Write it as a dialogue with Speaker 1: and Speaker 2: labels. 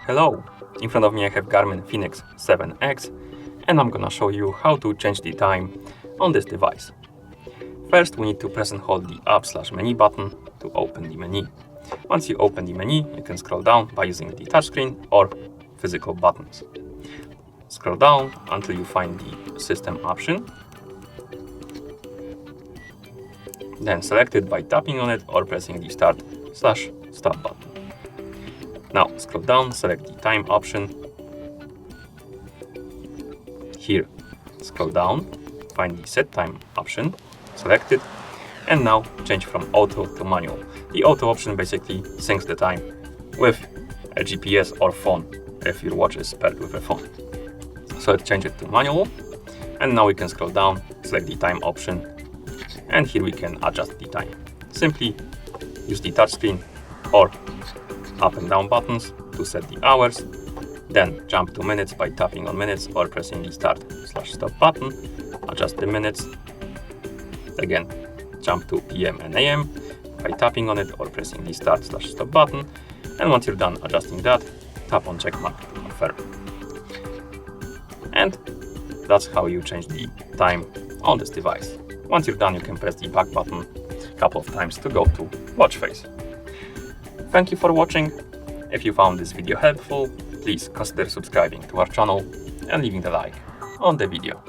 Speaker 1: Hello! In front of me I have Garmin Fenix 7X and I'm gonna show you how to change the time on this device. First we need to press and hold the Up/Menu button to open the menu. Once you open the menu, you can scroll down by using the touchscreen or physical buttons. Scroll down until you find the System option. Then select it by tapping on it or pressing the Start/Stop button. Now scroll down, select the Time option. Here, scroll down, find the Set Time option, select it, and now change from Auto to Manual. The Auto option basically syncs the time with a GPS or phone, if your watch is paired with a phone. So let's change it to Manual, and now we can scroll down, select the Time option, and here we can adjust the time. Simply use the touchscreen or up and down buttons to set the hours, then jump to minutes by tapping on minutes or pressing the Start/Stop button, adjust the minutes, again jump to PM and AM by tapping on it or pressing the Start/Stop button, and once you're done adjusting that, tap on checkmark to confirm. And that's how you change the time on this device. Once you're done, you can press the back button a couple of times to go to watch face. Thank you for watching. If you found this video helpful, please consider subscribing to our channel and leaving a like on the video.